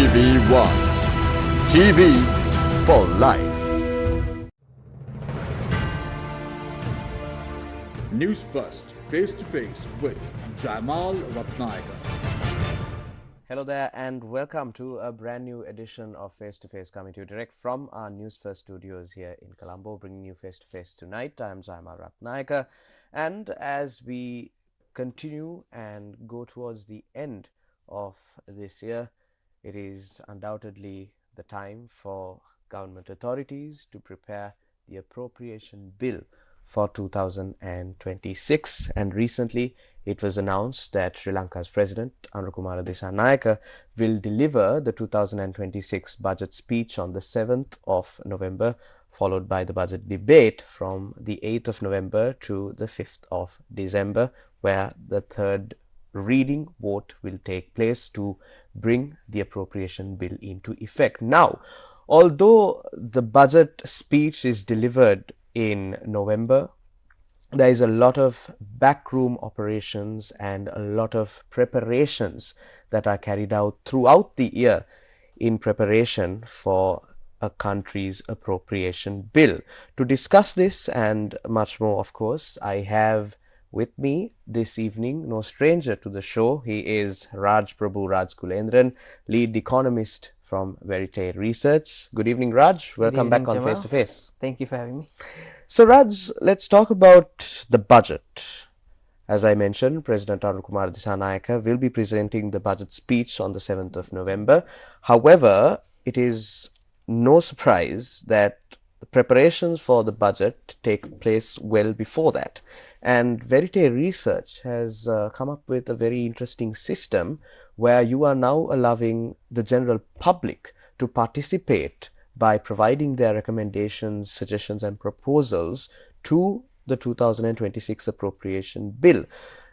TV1, TV for life. Newsfirst, face to face with Jamal Ratnayaka. Hello there and welcome to a brand new edition of Face to Face, coming to you direct from our Newsfirst studios here in Colombo, bringing you face to face tonight. I'm Jamal Ratnayaka, and as we continue and go towards the end of this year, it is undoubtedly the time for government authorities to prepare the appropriation bill for 2026, and recently it was announced that Sri Lanka's President Anukumara Dissanayake will deliver the 2026 budget speech on the 7th of November, followed by the budget debate from the 8th of November to the 5th of December, where the third reading vote will take place to bring the appropriation bill into effect. Now, although the budget speech is delivered in November, there is a lot of backroom operations and a lot of preparations that are carried out throughout the year in preparation for a country's appropriation bill. To discuss this and much more, of course, I have with me this evening no stranger to the show. He is Raj Rajakulendran, lead economist from Verite Research. Good evening, Raj. Welcome back on Face to Face. Thank you for having me. So, Raj, let's talk about the budget. As I mentioned, President Anukumara Dissanayake will be presenting the budget speech on the 7th of November. However, it is no surprise that the preparations for the budget take place well before that. And Verite Research has come up with a very interesting system where you are now allowing the general public to participate by providing their recommendations, suggestions and proposals to the 2026 appropriation bill.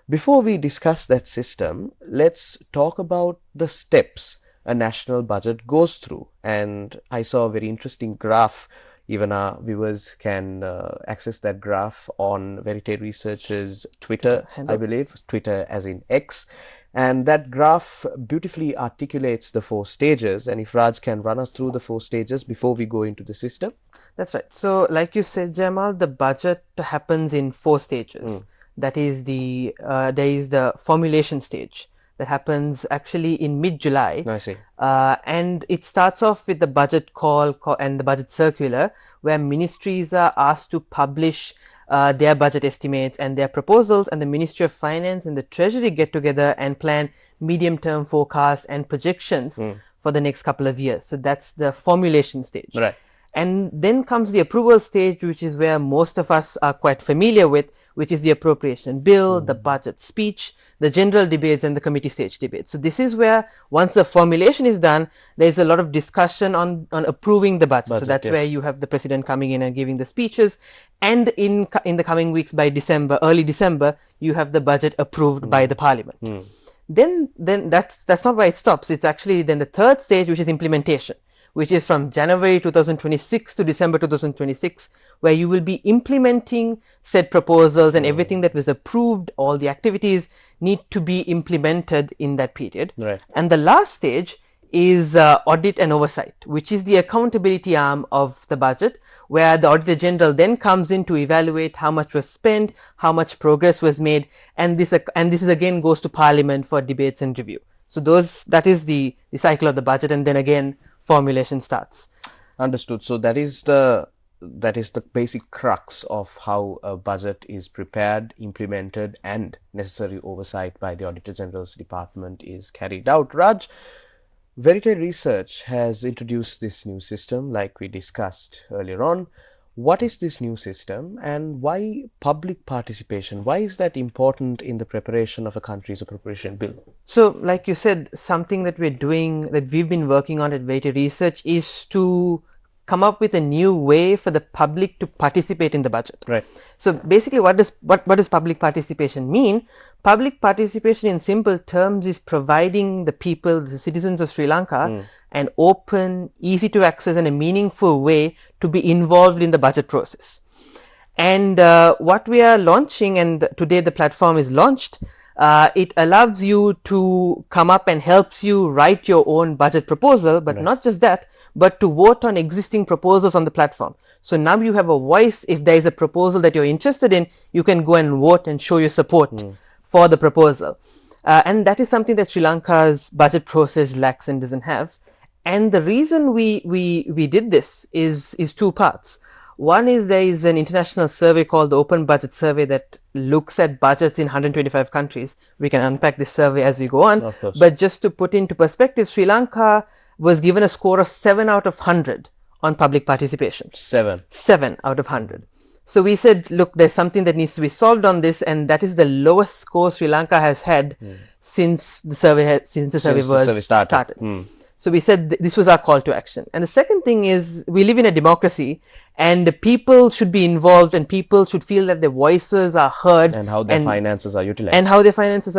Before we discuss that system, let's talk about the steps a national budget goes through. And I saw a very interesting graph. Even our viewers can access that graph on Verite Research's Twitter, I believe, Twitter as in X. And that graph beautifully articulates the 4 stages. And if Raj can run us through the 4 stages before we go into the system. That's right. So, like you said, Jamal, the budget happens in 4 stages. That is there is the formulation stage that happens actually in mid-July. I see. And it starts off with the budget call and the budget circular, where ministries are asked to publish their budget estimates and their proposals, and the Ministry of Finance and the Treasury get together and plan medium-term forecasts and projections for the next couple of years. So that's the formulation stage. Right. And then comes the approval stage, which is where most of us are quite familiar with, which is the appropriation bill, the budget speech, the general debates and the committee stage debates. So this is where, once the formulation is done, there is a lot of discussion on approving the budget. So that's where you have the president coming in and giving the speeches. And in the coming weeks, by December, early December, you have the budget approved by the parliament. Then that's not where it stops. It's actually then the third stage, which is implementation, which is from January 2026 to December 2026, where you will be implementing said proposals, and everything that was approved, all the activities need to be implemented in that period. Right. And the last stage is audit and oversight, which is the accountability arm of the budget, where the Auditor General then comes in to evaluate how much was spent, how much progress was made, and this is again goes to Parliament for debates and review. So that is the cycle of the budget, and then again formulation starts. Understood. So that is the basic crux of how a budget is prepared, implemented, and necessary oversight by the Auditor General's department is carried out. Raj, Verite Research has introduced this new system, like we discussed earlier on. What is this new system, and why public participation? Why is that important in the preparation of a country's appropriation bill? So, like you said, something that we've been working on at Verite Research is to come up with a new way for the public to participate in the budget. Right. So basically, what does public participation mean? Public participation, in simple terms, is providing the people, the citizens of Sri Lanka, an open, easy to access and a meaningful way to be involved in the budget process. And what we are launching, and today the platform is launched, It allows you to come up and helps you write your own budget proposal, but not just that, but to vote on existing proposals on the platform. So now you have a voice. If there is a proposal that you're interested in, you can go and vote and show your support for the proposal. And that is something that Sri Lanka's budget process lacks and doesn't have. And the reason we did this is two parts. One is there is an international survey called the Open Budget Survey that looks at budgets in 125 countries. We can unpack this survey as we go on. Of course. But just to put into perspective, Sri Lanka was given a score of 7 out of 100 on public participation. 7. 7 out of 100. So we said, look, there's something that needs to be solved on this, and that is the lowest score Sri Lanka has had since the survey started. So we said this was our call to action. And the second thing is, we live in a democracy, and the people should be involved, and people should feel that their voices are heard. And how their finances are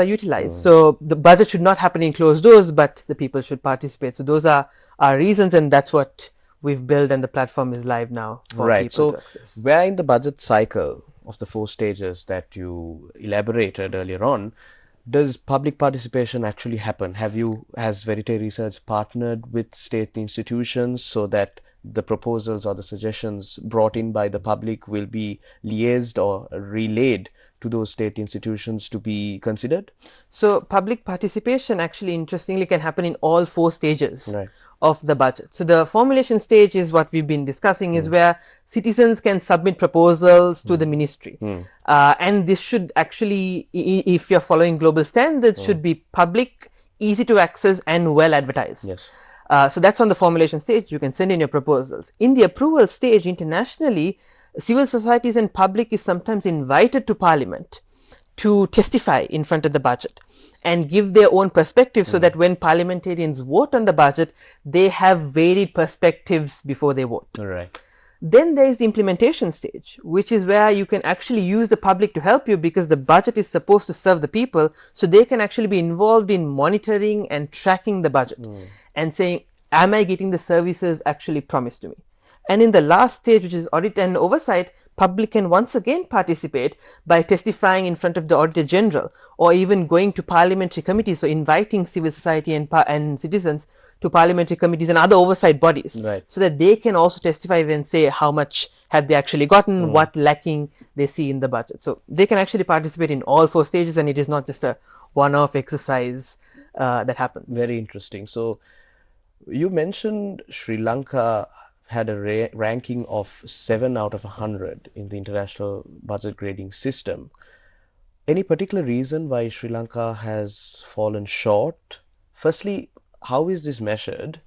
utilized. So the budget should not happen in closed doors, but the people should participate. So those are our reasons, and that's what we've built, and the platform is live now for people to access. Where in the budget cycle of the 4 stages that you elaborated earlier on, does public participation actually happen? Has Verite Research partnered with state institutions so that the proposals or the suggestions brought in by the public will be liaised or relayed to those state institutions to be considered? So public participation actually interestingly can happen in all 4 stages of the budget. So the formulation stage is what we've been discussing, is where citizens can submit proposals to the ministry. And this should actually, if you're following global standards, should be public, easy to access, and well advertised. Yes. So that's on the formulation stage. You can send in your proposals. In the approval stage, internationally, civil societies and public is sometimes invited to parliament to testify in front of the budget and give their own perspective, so that when parliamentarians vote on the budget, they have varied perspectives before they vote. All right. Then there is the implementation stage, which is where you can actually use the public to help you, because the budget is supposed to serve the people, so they can actually be involved in monitoring and tracking the budget and saying, am I getting the services actually promised to me? And in the last stage, which is audit and oversight, public can once again participate by testifying in front of the Auditor General, or even going to parliamentary committees, so inviting civil society and citizens to parliamentary committees and other oversight bodies, so that they can also testify and say how much have they actually gotten, what lacking they see in the budget. So they can actually participate in all 4 stages, and it is not just a one-off exercise that happens. Very interesting. So you mentioned Sri Lanka had a ranking of 7 out of 100 in the international budget grading system. Any particular reason why Sri Lanka has fallen short? Firstly, how is this measured,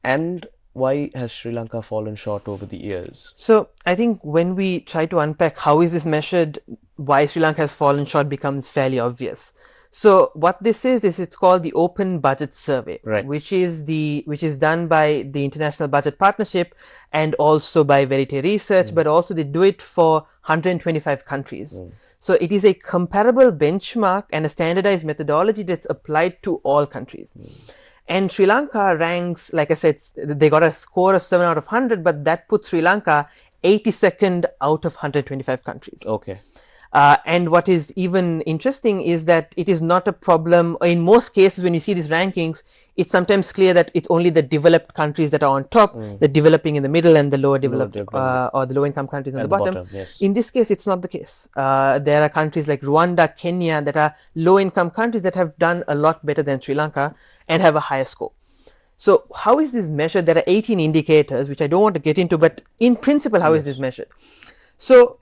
and why has Sri Lanka fallen short over the years? So I think when we try to unpack how is this measured, why Sri Lanka has fallen short becomes fairly obvious. So what this is it's called the Open Budget Survey, which is done by the International Budget Partnership and also by Verite Research, but also they do it for 125 countries. So it is a comparable benchmark and a standardized methodology that's applied to all countries. And Sri Lanka ranks, like I said, they got a score of 7 out of 100, but that puts Sri Lanka 82nd out of 125 countries. Okay. And what is even interesting is that it is not a problem. In most cases, when you see these rankings, it's sometimes clear that it's only the developed countries that are on top, the developing in the middle, and the lower developed or the low income countries on the bottom. Yes. In this case, it's not the case. There are countries like Rwanda, Kenya that are low income countries that have done a lot better than Sri Lanka and have a higher score. So how is this measured? There are 18 indicators, which I don't want to get into, but in principle, how is this measured? So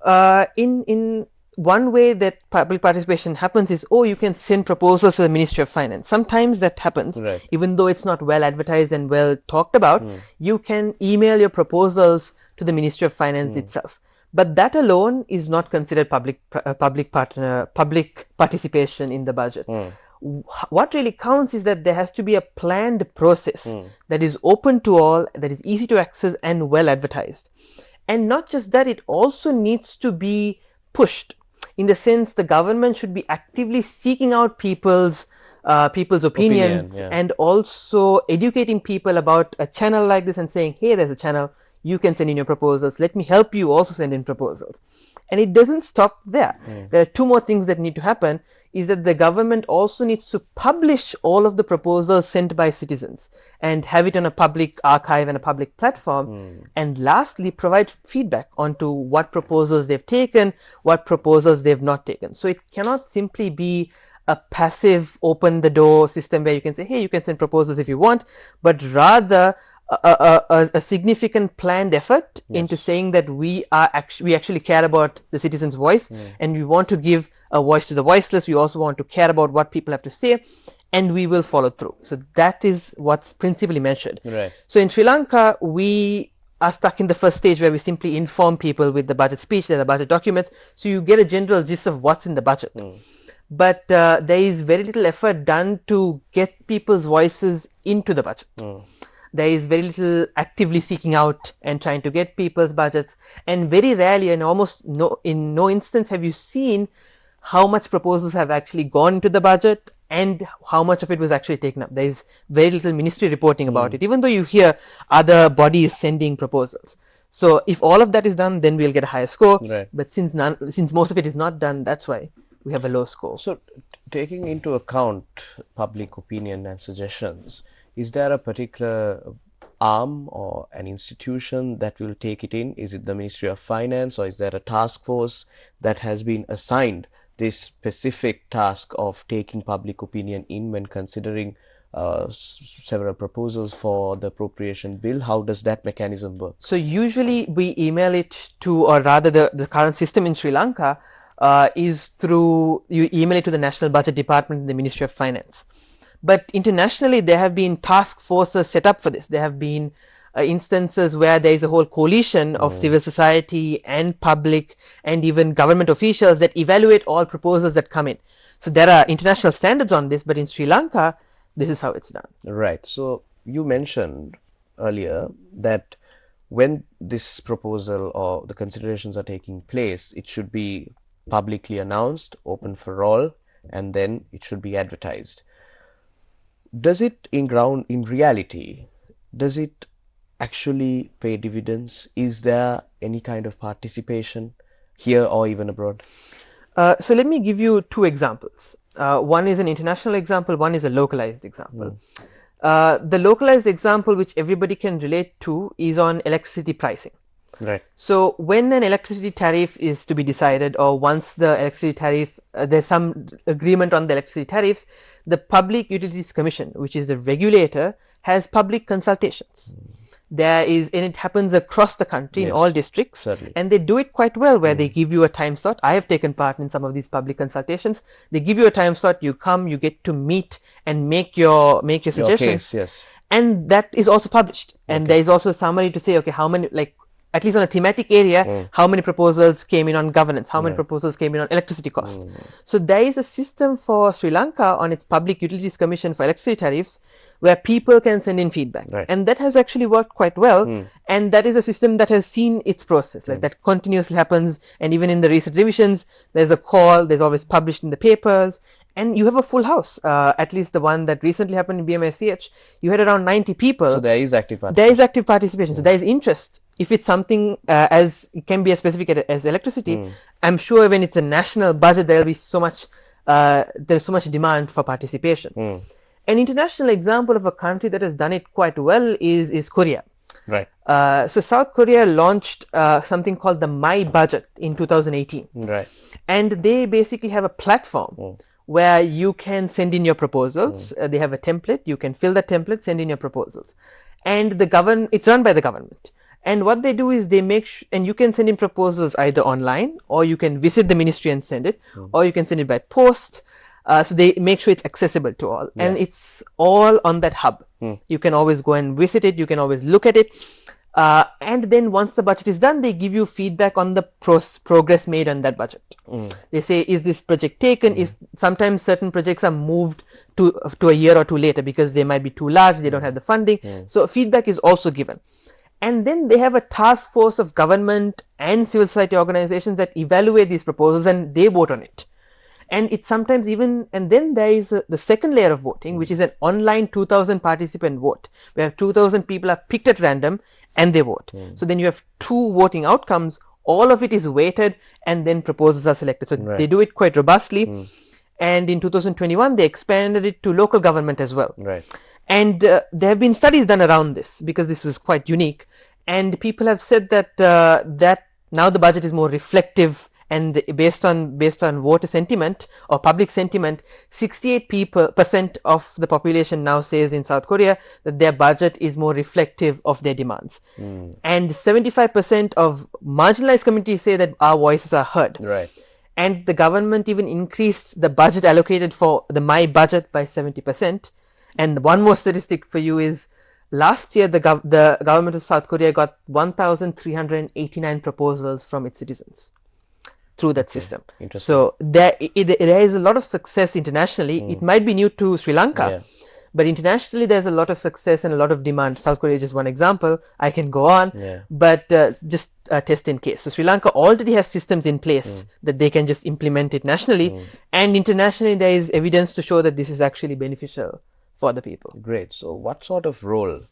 in one way that public participation happens is, you can send proposals to the Ministry of Finance. Sometimes that happens, even though it's not well advertised and well talked about. You can email your proposals to the Ministry of Finance itself. But that alone is not considered public participation in the budget. What really counts is that there has to be a planned process that is open to all, that is easy to access and well advertised. And not just that, it also needs to be pushed. In the sense, the government should be actively seeking out people's opinions and also educating people about a channel like this and saying, hey, there's a channel, you can send in your proposals. Let me help you also send in proposals. And it doesn't stop there. There are two more things that need to happen, is that the government also needs to publish all of the proposals sent by citizens and have it on a public archive and a public platform. And lastly, provide feedback onto what proposals they've taken, what proposals they've not taken. So it cannot simply be a passive open the door system where you can say, hey, you can send proposals if you want, but rather a significant planned effort into saying that we actually care about the citizen's voice, and we want to give a voice to the voiceless. We also want to care about what people have to say, and we will follow through. So that is what's principally mentioned. Right. So in Sri Lanka, we are stuck in the first stage where we simply inform people with the budget speech, the budget documents, so you get a general gist of what's in the budget. But there is very little effort done to get people's voices into the budget. There is very little actively seeking out and trying to get people's budgets, and very rarely, and almost in no instance have you seen how much proposals have actually gone into the budget and how much of it was actually taken up. There is very little ministry reporting about it, even though you hear other bodies sending proposals. So if all of that is done, then we'll get a higher score. Right. But since most of it is not done, that's why we have a low score. So, taking into account public opinion and suggestions, is there a particular arm or an institution that will take it in? Is it the Ministry of Finance, or is there a task force that has been assigned this specific task of taking public opinion in when considering several proposals for the appropriation bill? How does that mechanism work? So usually we email it to, or rather the current system in Sri Lanka is through, you email it to the National Budget Department in the Ministry of Finance. But internationally, there have been task forces set up for this. There have been instances where there is a whole coalition of civil society and public and even government officials that evaluate all proposals that come in. So there are international standards on this, but in Sri Lanka, this is how it's done. Right. So you mentioned earlier that when this proposal or the considerations are taking place, it should be publicly announced, open for all, and then it should be advertised. Does it in reality, does it actually pay dividends? Is there any kind of participation here or even abroad? So let me give you two examples. One is an international example, one is a localized example. The localized example, which everybody can relate to, is on electricity pricing. Right. So when an electricity tariff is to be decided, or once the electricity tariff, there's some agreement on the electricity tariffs, the Public Utilities Commission, which is the regulator, has public consultations. There is, and it happens across the country in all districts, certainly. And they do it quite well, where they give you a time slot. I have taken part in some of these public consultations. They give you a time slot, you come, you get to meet and make your suggestions. Your case, yes. And that is also published. And there is also a summary to say, okay, how many, like, at least on a thematic area, how many proposals came in on governance, how many proposals came in on electricity cost. So there is a system for Sri Lanka on its Public Utilities Commission for electricity tariffs where people can send in feedback. Right. And that has actually worked quite well. And that is a system that has seen its process, like that continuously happens. And even in the recent revisions, there's a call, there's always published in the papers. And you have a full house, at least the one that recently happened in BMSCH, you had around 90 people. So there is active participation. There is active participation. So there is interest. If it's something as it can be as specific as electricity, I'm sure when it's a national budget, there will be so much, there's so much demand for participation. An international example of a country that has done it quite well is Korea. Right. So South Korea launched something called the My Budget in 2018. Right. And they basically have a platform where you can send in your proposals. They have a template. You can fill the template, send in your proposals. And it's run by the government. And what they do is they make and you can send in proposals either online, or you can visit the ministry and send it, or you can send it by post. So they make sure it's accessible to all, and it's all on that hub. You can always go and visit it. You can always look at it. And then once the budget is done, they give you feedback on the progress made on that budget. They say, is this project taken? Is sometimes certain projects are moved to a year or two later because they might be too large, they don't have the funding. So feedback is also given. And then they have a task force of government and civil society organizations that evaluate these proposals and they vote on it. And it's sometimes even, and then there is the second layer of voting, which is an online 2000 participant vote, where 2000 people are picked at random and they vote. So then you have two voting outcomes, all of it is weighted, and then proposals are selected. So they do it quite robustly. And in 2021, they expanded it to local government as well. And there have been studies done around this, because this was quite unique. And people have said that that now the budget is more reflective, and based on voter sentiment or public sentiment, 68% of the population now says in South Korea that their budget is more reflective of their demands. And 75% of marginalized communities say that our voices are heard. And the government even increased the budget allocated for the My Budget by 70%. And one more statistic for you is, last year the government of South Korea got 1,389 proposals from its citizens through that system. So there is a lot of success internationally. It might be new to Sri Lanka, but internationally there's a lot of success and a lot of demand. South Korea is just one example. I can go on, but just test in case. So Sri Lanka already has systems in place that they can just implement it nationally, and internationally there is evidence to show that this is actually beneficial for the people. Great. So what sort of role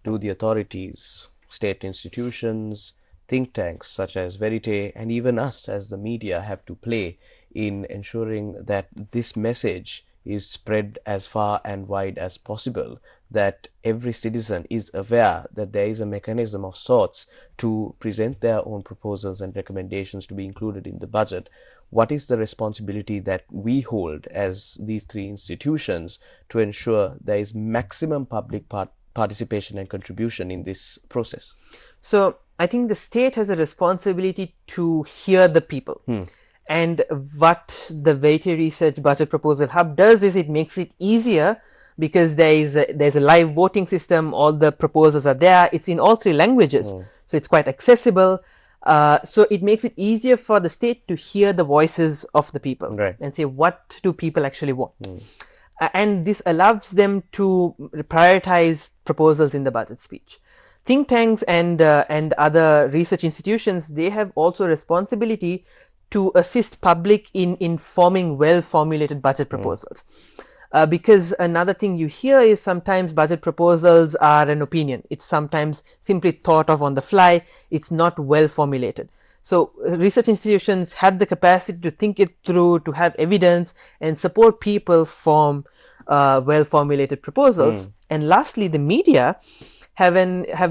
do the authorities, state institutions, think tanks such as Verite, and even us as the media have to play in ensuring that this message is spread as far and wide as possible, that every citizen is aware that there is a mechanism of sorts to present their own proposals and recommendations to be included in the budget? What is the responsibility that we hold as these three institutions to ensure there is maximum public participation and contribution in this process? So I think the state has a responsibility to hear the people. And what the Verite Research Budget Proposal Hub does is it makes it easier, because there's a live voting system, all the proposals are there, it's in all three languages, so it's quite accessible. So it makes it easier for the state to hear the voices of the people and say, what do people actually want? And this allows them to prioritize proposals in the budget speech. Think tanks and other research institutions, they have also responsibility to assist public in forming well-formulated budget proposals. Because another thing you hear is sometimes budget proposals are an opinion. It's sometimes simply thought of on the fly. It's not well formulated. So research institutions have the capacity to think it through, to have evidence and support people form well formulated proposals. And lastly, the media have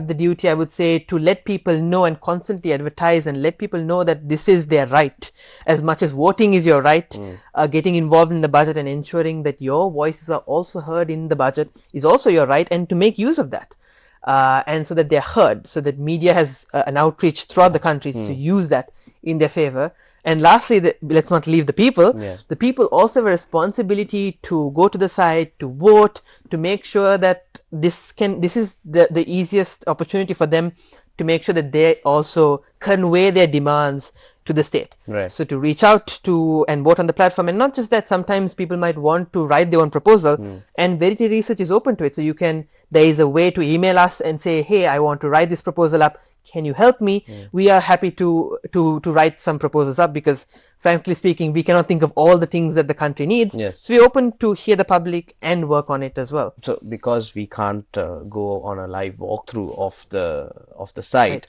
the duty, I would say, to let people know and constantly advertise and let people know that this is their right. As much as voting is your right, getting involved in the budget and ensuring that your voices are also heard in the budget is also your right, and to make use of that. And so that they're heard, so that media has an outreach throughout the countries to use that in their favor. And lastly, let's not leave the people. The people also have a responsibility to go to the site, to vote, to make sure that this is the easiest opportunity for them to make sure that they also convey their demands to the state. So to reach out to and vote on the platform. And not just that, sometimes people might want to write their own proposal, and Verite Research is open to it. So there is a way to email us and say, hey, I want to write this proposal up. Can you help me? We are happy to write some proposals up, because frankly speaking, we cannot think of all the things that the country needs. So we're open to hear the public and work on it as well. So because we can't go on a live walkthrough of the site,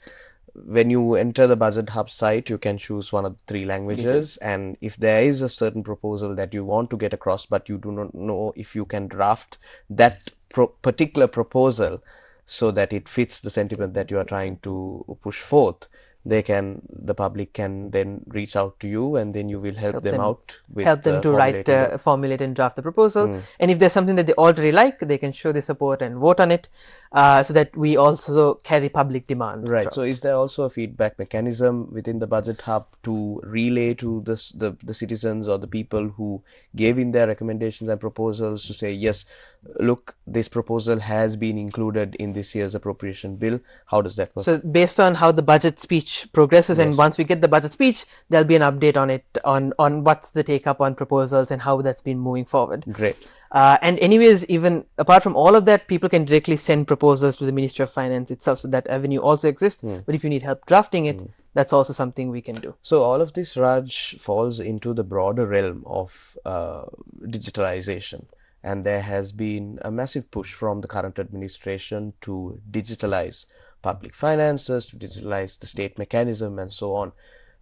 when you enter the Budget Hub site, you can choose one of the three languages. And if there is a certain proposal that you want to get across, but you do not know if you can draft that particular proposal so that it fits the sentiment that you are trying to push forth, the public can then reach out to you, and then you will help them out with to formulate and draft the proposal. And if there's something that they already like, they can show their support and vote on it, so that we also carry public demand. So is there also a feedback mechanism within the Budget Hub to relay to the citizens or the people who gave in their recommendations and proposals to say, yes, look, this proposal has been included in this year's appropriation bill? How does that work? So based on how the budget speech progresses, and once we get the budget speech, there'll be an update on it, on what's the take up on proposals and how that's been moving forward. Great. And anyways, even apart from all of that, people can directly send proposals to the Ministry of Finance itself, so that avenue also exists. But if you need help drafting it, that's also something we can do. So all of this, Raj, falls into the broader realm of digitalization. And there has been a massive push from the current administration to digitalize public finances, to digitalize the state mechanism and so on.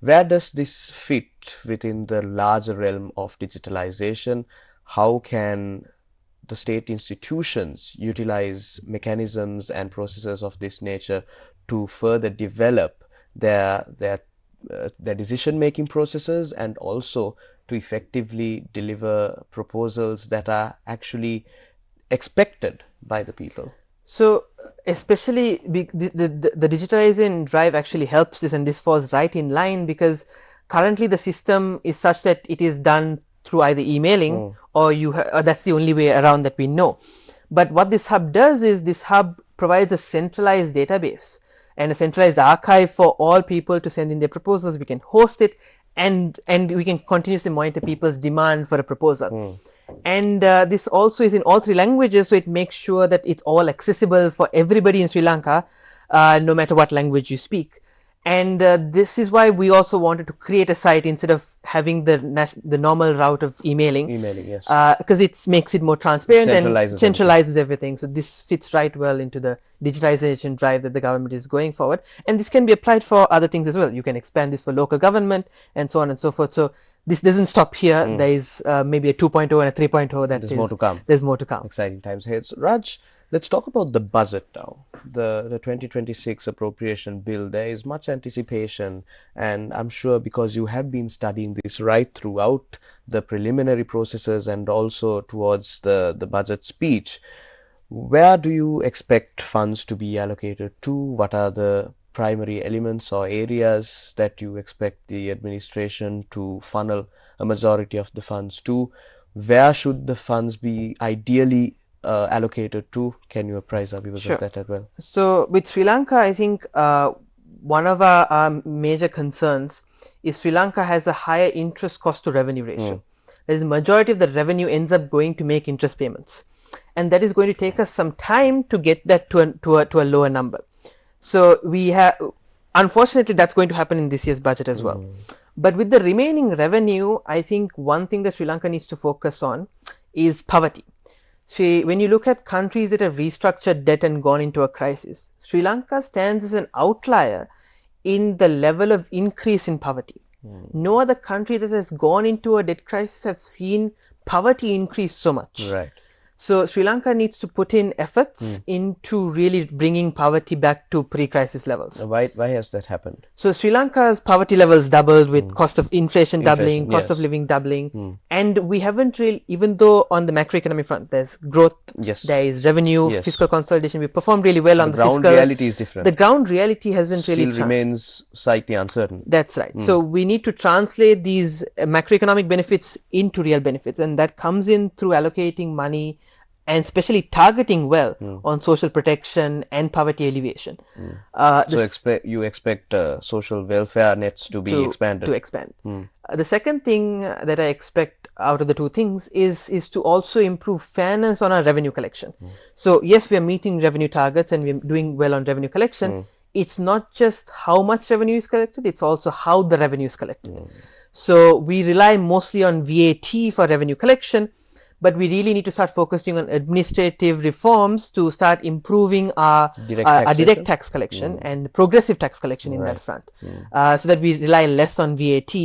Where does this fit within the larger realm of digitalization? How can the state institutions utilize mechanisms and processes of this nature to further develop their decision-making processes, and also to effectively deliver proposals that are actually expected by the people? So especially the digitalization drive actually helps this, and this falls right in line because currently the system is such that it is done through either emailing or that's the only way around that we know. But what this hub does is this hub provides a centralized database and a centralized archive for all people to send in their proposals. We can host it, and we can continuously monitor people's demand for a proposal. And this also is in all 3 languages, so it makes sure that it's all accessible for everybody in Sri Lanka, no matter what language you speak. And this is why we also wanted to create a site instead of having the normal route of emailing. Yes. Because it makes it more transparent and centralizes everything. So this fits right well into the digitalization drive that the government is going forward. And this can be applied for other things as well. You can expand this for local government and so on and so forth. So this doesn't stop here. There is maybe a 2.0 and a 3.0 There's more to come. There's more to come. Exciting times ahead. So, Raj, let's talk about the budget now. The 2026 appropriation bill. There is much anticipation, and I'm sure because you have been studying this right throughout the preliminary processes and also towards the budget speech. Where do you expect funds to be allocated to? What are the primary elements or areas that you expect the administration to funnel a majority of the funds to? Where should the funds be ideally allocated to? Can you apprise our viewers of that as well? So with Sri Lanka, I think one of our major concerns is Sri Lanka has a higher interest cost to revenue ratio. As the majority of the revenue ends up going to make interest payments, and that is going to take us some time to get that to a lower number. So we have, unfortunately, that's going to happen in this year's budget as well. But with the remaining revenue, I think one thing that Sri Lanka needs to focus on is poverty. When you look at countries that have restructured debt and gone into a crisis, Sri Lanka stands as an outlier in the level of increase in poverty. No other country that has gone into a debt crisis have seen poverty increase so much. Right. So Sri Lanka needs to put in efforts into really bringing poverty back to pre-crisis levels. Why has that happened? So Sri Lanka's poverty levels doubled with cost of inflation doubling, cost of living doubling, and we haven't really, even though on the macroeconomic front there's growth, there is revenue, fiscal consolidation, we performed really well on the fiscal. The ground reality is different. The ground reality hasn't really remains slightly uncertain. That's right. So we need to translate these macroeconomic benefits into real benefits, and that comes in through allocating money and especially targeting well on social protection and poverty alleviation. So you expect social welfare nets to be expanded? To expand. The second thing that I expect out of the 2 things is to also improve fairness on our revenue collection. So yes, we are meeting revenue targets and we are doing well on revenue collection. It's not just how much revenue is collected, it's also how the revenue is collected. So we rely mostly on VAT for revenue collection, but we really need to start focusing on administrative reforms to start improving our direct tax collection and progressive tax collection in that front, so that we rely less on VAT.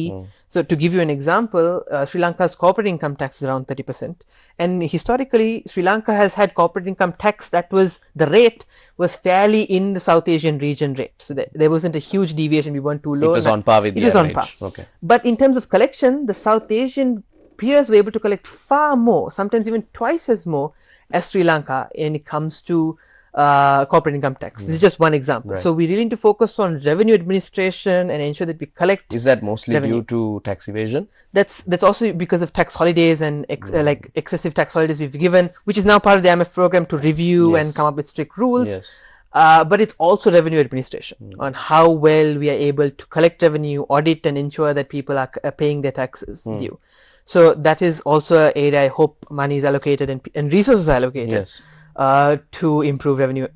So to give you an example, Sri Lanka's corporate income tax is around 30%, and historically Sri Lanka has had corporate income tax that was, the rate was fairly in the South Asian region rate, so there wasn't a huge deviation. We weren't too low. It was on par with the average. It was on par. Okay. But in terms of collection, the South Asian peers were able to collect far more, sometimes even twice as more as Sri Lanka when it comes to corporate income tax. This is just one example. So we really need to focus on revenue administration and ensure that we collect. Is that mostly due to tax evasion? That's also because of tax holidays and like excessive tax holidays we've given, which is now part of the IMF program to review and come up with strict rules. But it's also revenue administration on how well we are able to collect revenue, audit, and ensure that people are paying their taxes due. So that is also an area I hope money is allocated and resources are allocated to improve revenue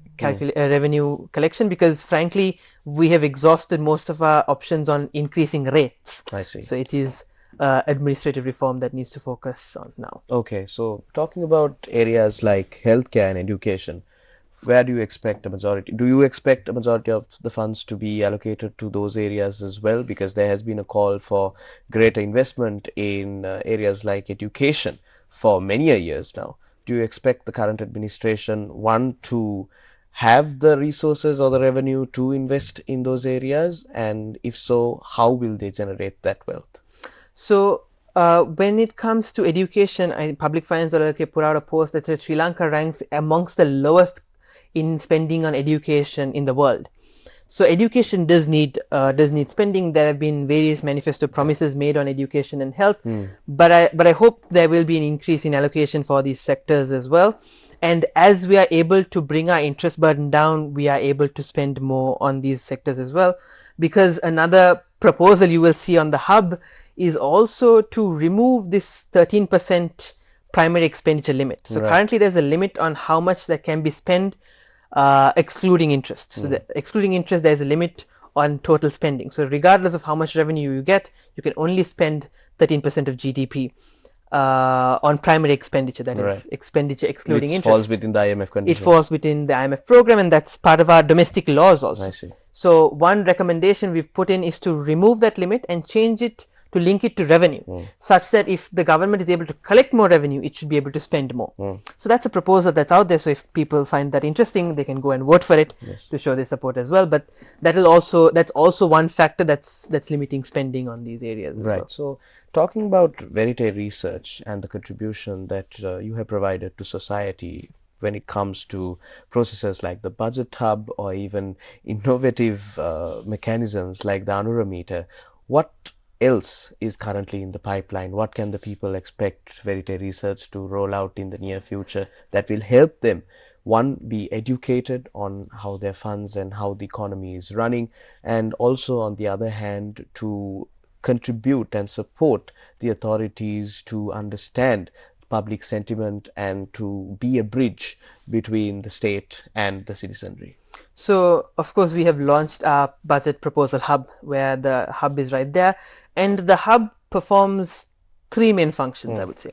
collection, because frankly we have exhausted most of our options on increasing rates. I see. So it is administrative reform that needs to focus on now. Okay, so talking about areas like healthcare and education, where do you expect a majority? Do you expect a majority of the funds to be allocated to those areas as well? Because there has been a call for greater investment in areas like education for many years now. Do you expect the current administration, one, to have the resources or the revenue to invest in those areas? And if so, how will they generate that wealth? So when it comes to education, Public Finance put out a post that says Sri Lanka ranks amongst the lowest in spending on education in the world. So education does need spending. There have been various manifesto promises made on education and health, but I hope there will be an increase in allocation for these sectors as well. And as we are able to bring our interest burden down, we are able to spend more on these sectors as well. Because another proposal you will see on the hub is also to remove this 13% primary expenditure limit. So currently there's a limit on how much that can be spent excluding interest. So excluding interest, there's a limit on total spending. So regardless of how much revenue you get, you can only spend 13% of GDP on primary expenditure, that is expenditure excluding interest. It falls within the IMF condition. It falls within the IMF program, and that's part of our domestic laws also. I see. So one recommendation we've put in is to remove that limit and change it to link it to revenue, such that if the government is able to collect more revenue, it should be able to spend more. So that's a proposal that's out there. So if people find that interesting, they can go and vote for it to show their support as well. But that's also one factor that's limiting spending on these areas as well. So talking about Verite research and the contribution that you have provided to society when it comes to processes like the budget hub or even innovative mechanisms like the Anuramita, what else is currently in the pipeline? What can the people expect Verite research to roll out in the near future that will help them, one, be educated on how their funds and how the economy is running, and also on the other hand to contribute and support the authorities to understand public sentiment and to be a bridge between the state and the citizenry? So of course we have launched our budget proposal hub, where the hub is right there, and the hub performs three main functions, I would say.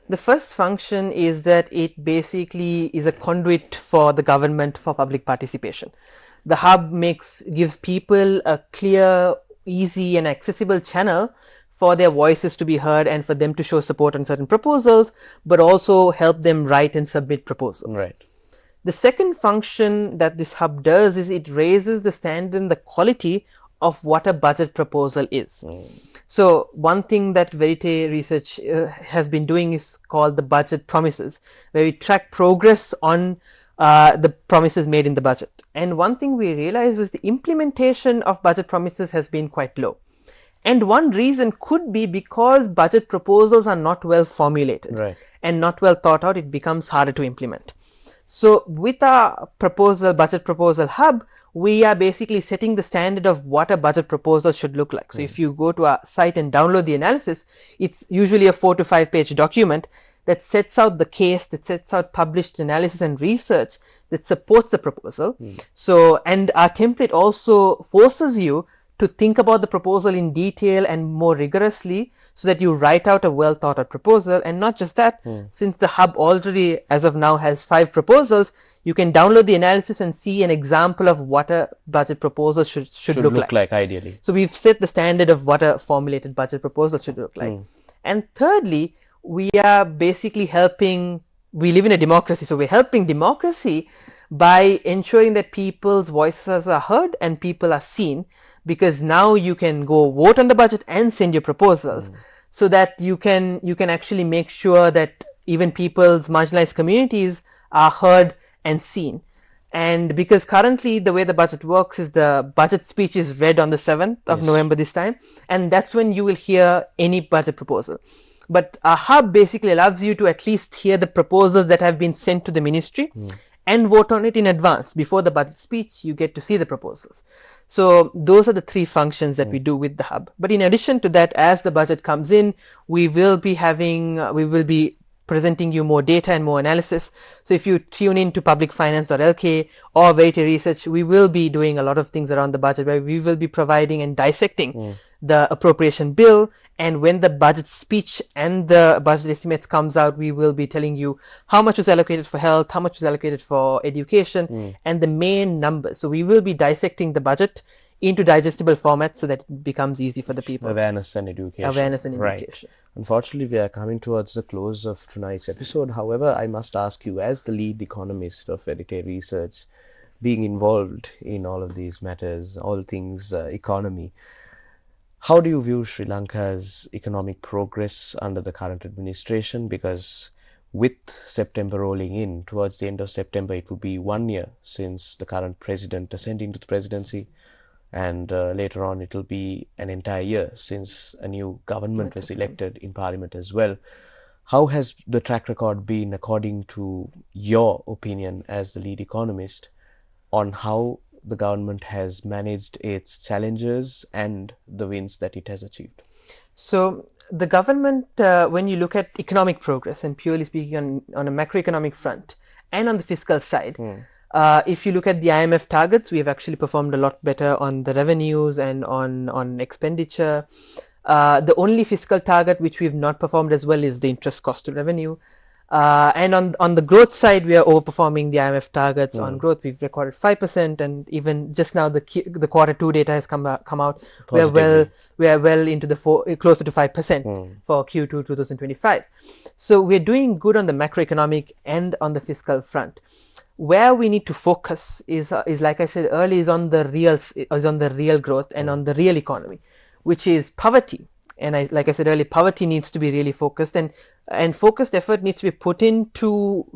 The first function is that it basically is a conduit for the government for public participation. The hub gives people a clear, easy and accessible channel for their voices to be heard and for them to show support on certain proposals, but also help them write and submit proposals. Right. The second function that this hub does is it raises the standard and the quality of what a budget proposal is. So one thing that Verite research has been doing is called the budget promises, where we track progress on the promises made in the budget. And one thing we realized was the implementation of budget promises has been quite low. And one reason could be because budget proposals are not well formulated and not well thought out. It becomes harder to implement. So with our budget proposal hub, we are basically setting the standard of what a budget proposal should look like. So if you go to our site and download the analysis, it's usually a 4 to 5 page document that sets out the case, that sets out published analysis and research that supports the proposal. So, and our template also forces you to think about the proposal in detail and more rigorously, so that you write out a well thought out proposal. And not just that, since the hub already as of now has 5 proposals, you can download the analysis and see an example of what a budget proposal should look like ideally. So we've set the standard of what a formulated budget proposal should look like. And thirdly, we are basically we live in a democracy, so we're helping democracy by ensuring that people's voices are heard and people are seen, because now you can go vote on the budget and send your proposals, so that you can actually make sure that even people's marginalized communities are heard and seen. And because currently the way the budget works is the budget speech is read on the 7th of November this time, and that's when you will hear any budget proposal. But our hub basically allows you to at least hear the proposals that have been sent to the ministry and vote on it in advance. Before the budget speech, you get to see the proposals. So those are the 3 functions that we do with the hub. But in addition to that, as the budget comes in, we will be presenting you more data and more analysis. So if you tune in to publicfinance.lk or Verite Research, we will be doing a lot of things around the budget, where we will be providing and dissecting the appropriation bill, and when the budget speech and the budget estimates comes out, we will be telling you how much was allocated for health, how much was allocated for education, and the main numbers. So we will be dissecting the budget into digestible formats so that it becomes easy for the people. Awareness and education. Awareness and Right. education. Unfortunately, we are coming towards the close of tonight's episode. However, I must ask you, as the lead economist of Verite Research, being involved in all of these matters, all things economy, how do you view Sri Lanka's economic progress under the current administration? Because with September rolling in, towards the end of September, it will be 1 year since the current president ascended into the presidency. And later on, it will be an entire year since a new government was elected in parliament as well. How has the track record been, according to your opinion as the lead economist, on how the government has managed its challenges and the wins that it has achieved? So the government, when you look at economic progress, and purely speaking on a macroeconomic front and on the fiscal side, if you look at the IMF targets, we have actually performed a lot better on the revenues and on expenditure. The only fiscal target which we've not performed as well is the interest cost to revenue. And on the growth side, we are overperforming the IMF targets. On growth, we've recorded 5%, and even just now the Q2 data has come out. We are well into the closer to 5% for Q2 2025. So we're doing good on the macroeconomic and on the fiscal front. Where we need to focus is like I said earlier, is on the real growth and on the real economy, which is poverty. And like I said earlier, poverty needs to be really focused, and focused effort needs to be put into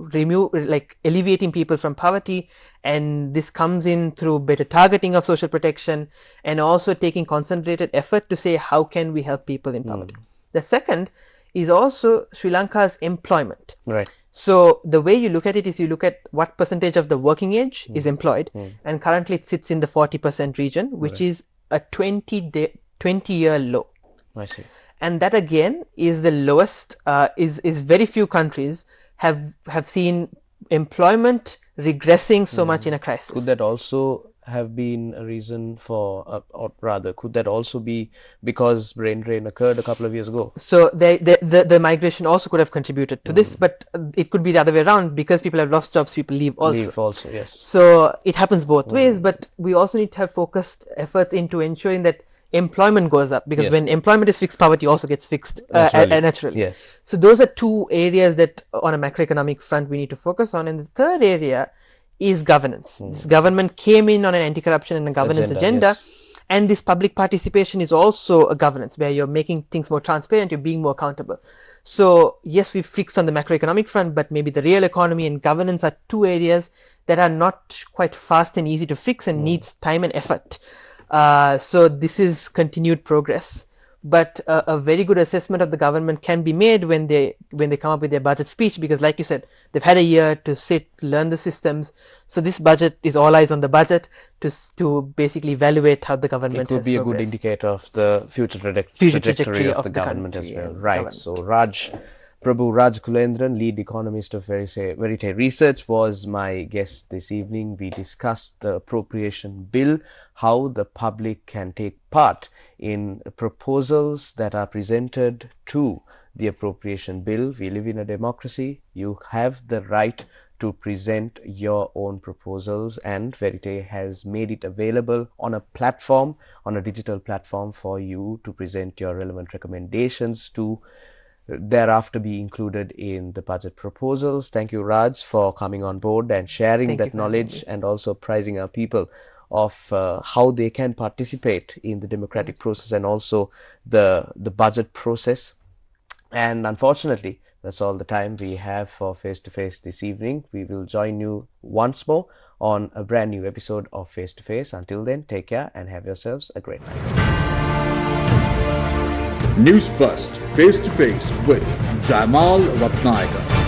alleviating people from poverty. And this comes in through better targeting of social protection, and also taking concentrated effort to say how can we help people in poverty. The second is also Sri Lanka's employment. Right. So the way you look at it is you look at what percentage of the working age is employed, and currently it sits in the 40% region, which is a 20-year low. I see. And that again is the lowest. Is very few countries have seen employment regressing so much in a crisis. Could that also have been a reason for, or rather, could that also be because brain drain occurred a couple of years ago? So the migration also could have contributed to this, but it could be the other way around. Because people have lost jobs, people leave also. Leave also, yes. So it happens both ways, but we also need to have focused efforts into ensuring that employment goes up, because when employment is fixed, poverty also gets fixed naturally. Yes. So those are two areas that on a macroeconomic front we need to focus on. And the third area is governance. This government came in on an anti-corruption and a governance agenda. And this public participation is also a governance, where you're making things more transparent, you're being more accountable. So yes, we've fixed on the macroeconomic front, but maybe the real economy and governance are two areas that are not quite fast and easy to fix and needs time and effort. So this is continued progress, but a very good assessment of the government can be made when they come up with their budget speech, because like you said, they've had a year to sit, learn the systems. So this budget is all eyes on the budget to basically evaluate how the government has It could be a good indicator of the future trajectory of the government as well. Right. So Raj Rajakulendran, lead economist of Verite Research, was my guest this evening. We discussed the appropriation bill, how the public can take part in proposals that are presented to the appropriation bill. We live in a democracy. You have the right to present your own proposals, and Verite has made it available on a platform, on a digital platform, for you to present your relevant recommendations to thereafter be included in the budget proposals. Thank you, Raj, for coming on board and sharing that knowledge, and also apprising our people of how they can participate in the democratic process and also the budget process. And unfortunately, that's all the time we have for Face to Face this evening. We will join you once more on a brand new episode of Face to Face. Until then, take care and have yourselves a great night. Newsfirst, face to face with Jamal Ratnayaka.